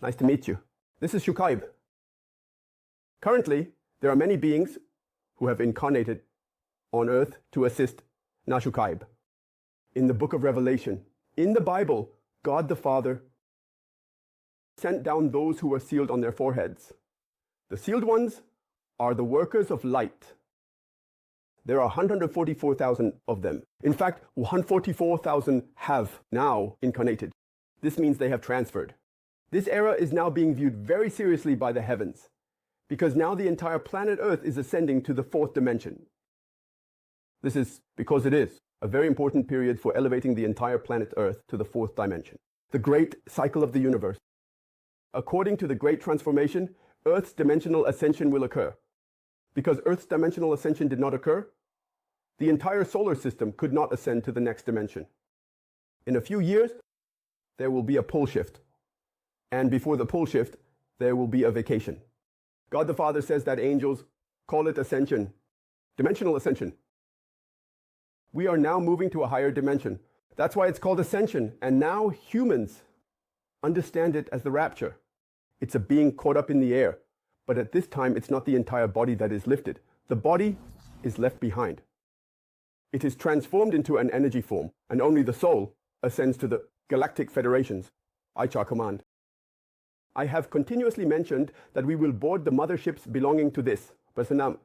Nice to meet you. This is Shukaib. Currently, there are many beings who have incarnated on earth to assist Shukaib. In the book of Revelation, in the Bible, God the Father sent down those who were sealed on their foreheads. The sealed ones are the workers of light. There are 144,000 of them. In fact, 144,000 have now incarnated. This means they have transferred. This era is now being viewed very seriously by the heavens, because now the entire planet Earth is ascending to the fourth dimension. This is because it is a very important period for elevating the entire planet Earth to the fourth dimension. The great cycle of the universe. According to the great transformation, Earth's dimensional ascension will occur. Because Earth's dimensional ascension did not occur, the entire solar system could not ascend to the next dimension. In a few years, there will be a pole shift. And before the pole shift, there will be a vacation. God the Father says that angels call it ascension, dimensional ascension. We are now moving to a higher dimension. That's why it's called ascension. And now humans understand it as the rapture. It's a being caught up in the air. But at this time, it's not the entire body that is lifted. The body is left behind. It is transformed into an energy form, and only the soul ascends to the galactic federations, Aicha command. I have continuously mentioned that we will board the motherships belonging to this, Prasanam.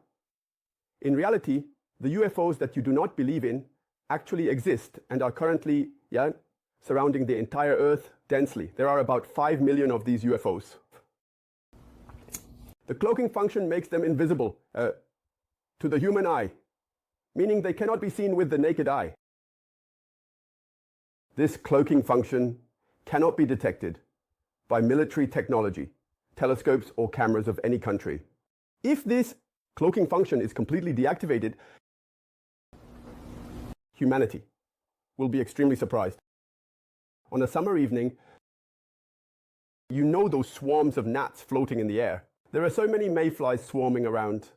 In reality, the UFOs that you do not believe in actually exist and are currently surrounding the entire Earth densely. There are about 5 million of these UFOs. The cloaking function makes them invisible to the human eye, meaning they cannot be seen with the naked eye. This cloaking function cannot be detected by military technology, telescopes or cameras of any country. If this cloaking function is completely deactivated, humanity will be extremely surprised. On a summer evening, you know those swarms of gnats floating in the air. There are so many mayflies swarming around.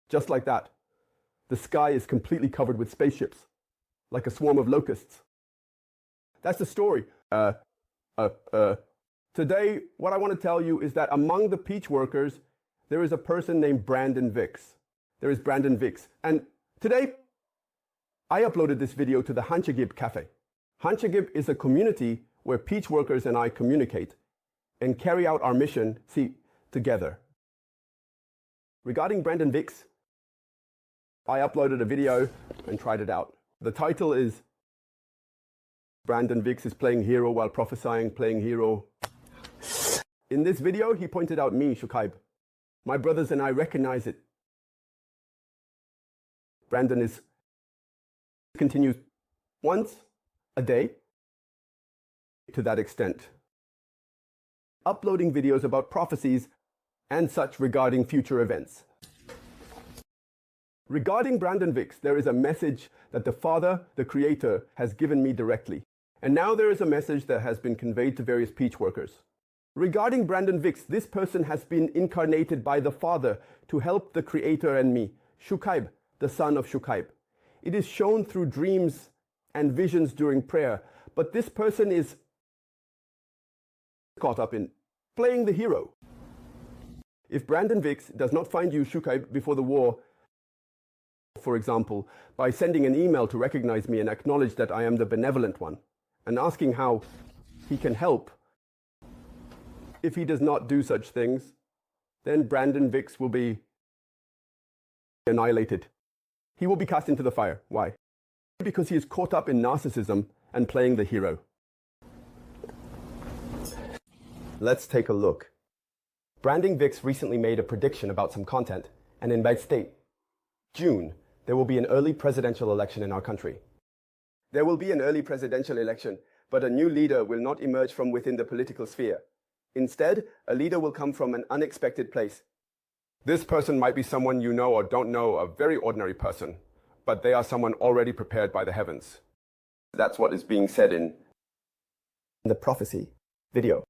Just like that, the sky is completely covered with spaceships, like a swarm of locusts. That's the story. Today, what I want to tell you is that among the peach workers, there is a person named Brandon Vicks. There is Brandon Vicks. And today, I uploaded this video to the Hanchagib Cafe. Hanchagib is a community where peach workers and I communicate and carry out our mission, together. Regarding Brandon Vicks, I uploaded a video and tried it out. The title is Brandon Vicks is playing hero while prophesying, playing hero. In this video, he pointed out me, Shukaib. My brothers and I recognize it. Brandon continues once a day to that extent, uploading videos about prophecies and such regarding future events. Regarding Brandon Vicks, there is a message that the Father, the Creator, has given me directly. And now there is a message that has been conveyed to various peach workers. Regarding Brandon Vicks, this person has been incarnated by the Father to help the Creator and me, Shukaib, the son of Shukaib. It is shown through dreams and visions during prayer, but this person is caught up in playing the hero. If Brandon Vicks does not find you, Shukaib, before the war, for example, by sending an email to recognize me and acknowledge that I am the benevolent one, and asking how he can help, if he does not do such things, then Brandon Vicks will be annihilated. He will be cast into the fire. Why? Because he is caught up in narcissism and playing the hero. Let's take a look. Brandon Vicks recently made a prediction about some content, and in that state, June, there will be an early presidential election in our country. There will be an early presidential election, but a new leader will not emerge from within the political sphere. Instead, a leader will come from an unexpected place. This person might be someone you know or don't know, a very ordinary person, but they are someone already prepared by the heavens. That's what is being said in the prophecy video.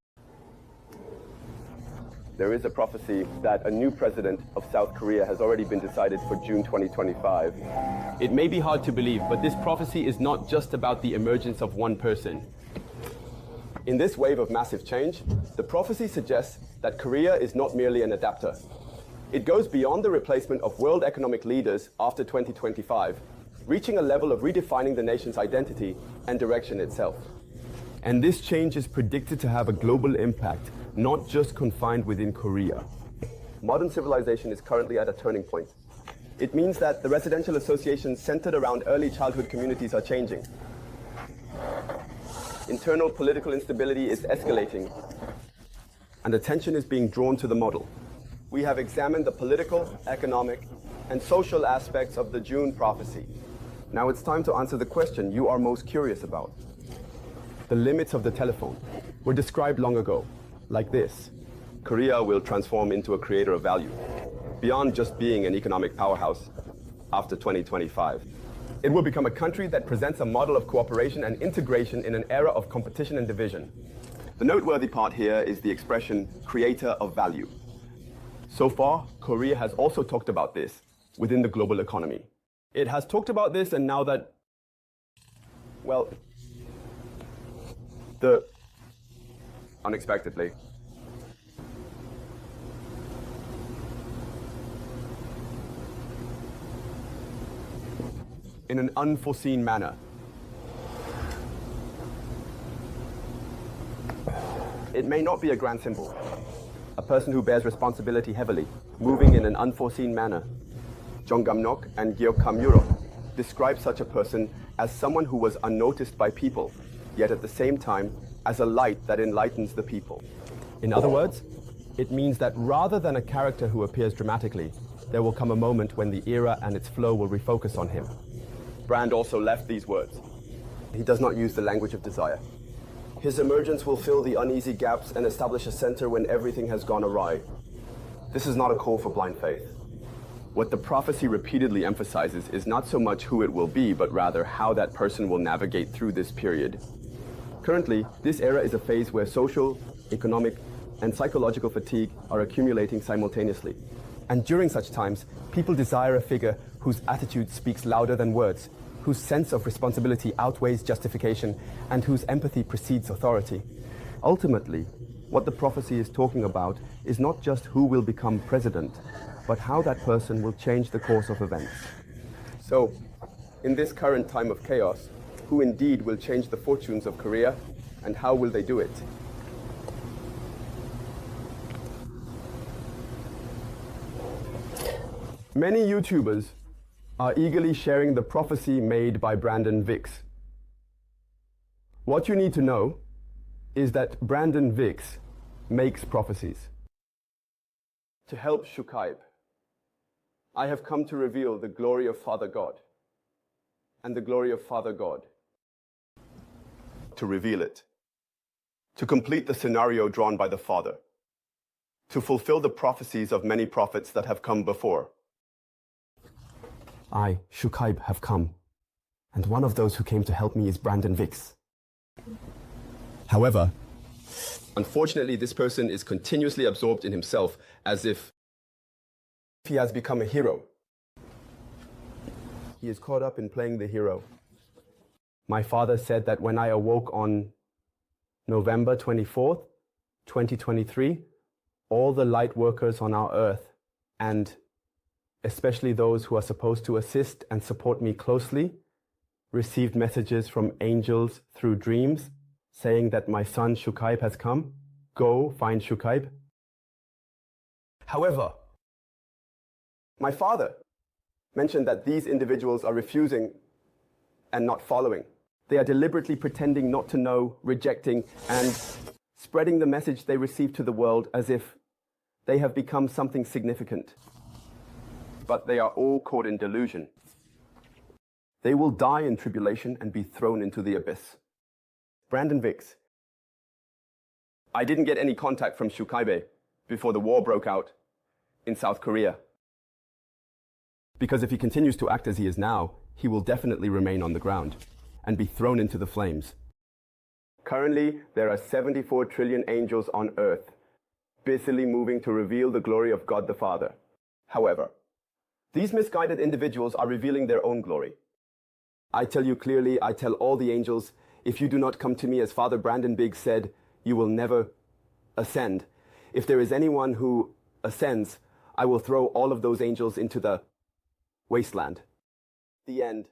There is a prophecy that a new president of South Korea has already been decided for June 2025. It may be hard to believe, but this prophecy is not just about the emergence of one person. In this wave of massive change, the prophecy suggests that Korea is not merely an adapter. It goes beyond the replacement of world economic leaders after 2025, reaching a level of redefining the nation's identity and direction itself. And this change is predicted to have a global impact, not just confined within Korea. Modern civilization is currently at a turning point. It means that the residential associations centered around early childhood communities are changing. Internal political instability is escalating, and attention is being drawn to the model. We have examined the political, economic, and social aspects of the June prophecy. Now it's time to answer the question you are most curious about. The limits of the telephone were described long ago, like this. Korea will transform into a creator of value, beyond just being an economic powerhouse after 2025. It will become a country that presents a model of cooperation and integration in an era of competition and division. The noteworthy part here is the expression creator of value. So far, Korea has also talked about this within the global economy. It has talked about this, and now that, well, unexpectedly, in an unforeseen manner. It may not be a grand symbol. A person who bears responsibility heavily, moving in an unforeseen manner. Jong Gam-nok and Gyeok Kam-yuro describe such a person as someone who was unnoticed by people, yet at the same time as a light that enlightens the people. In other words, it means that rather than a character who appears dramatically, there will come a moment when the era and its flow will refocus on him. Brand also left these words. He does not use the language of desire. His emergence will fill the uneasy gaps and establish a center when everything has gone awry. This is not a call for blind faith. What the prophecy repeatedly emphasizes is not so much who it will be, but rather how that person will navigate through this period. Currently, this era is a phase where social, economic, and psychological fatigue are accumulating simultaneously. And during such times, people desire a figure whose attitude speaks louder than words, whose sense of responsibility outweighs justification, and whose empathy precedes authority. Ultimately, what the prophecy is talking about is not just who will become president, but how that person will change the course of events. So, in this current time of chaos, who indeed will change the fortunes of Korea, and how will they do it? Many YouTubers are eagerly sharing the prophecy made by Brandon Vicks. What you need to know is that Brandon Vicks makes prophecies. To help Shukaib, I have come to reveal the glory of Father God and the glory of Father God. To reveal it, to complete the scenario drawn by the Father, to fulfill the prophecies of many prophets that have come before. I, Shukaib, have come, and one of those who came to help me is Brandon Vicks. However, unfortunately, this person is continuously absorbed in himself as if he has become a hero. He is caught up in playing the hero. My father said that when I awoke on November 24th, 2023, all the light workers on our earth, and especially those who are supposed to assist and support me closely, received messages from angels through dreams saying that my son Shukaib has come. Go find Shukaib. However, my father mentioned that these individuals are refusing and not following. They are deliberately pretending not to know, rejecting, and spreading the message they received to the world as if they have become something significant. But they are all caught in delusion. They will die in tribulation and be thrown into the abyss. Brandon Vicks. I didn't get any contact from Shukaib before the war broke out in South Korea. Because if he continues to act as he is now, he will definitely remain on the ground and be thrown into the flames. Currently, there are 74 trillion angels on earth, busily moving to reveal the glory of God the Father. However, these misguided individuals are revealing their own glory. I tell you clearly, I tell all the angels, if you do not come to me as Father Brandon Biggs said, you will never ascend. If there is anyone who ascends, I will throw all of those angels into the wasteland. The end.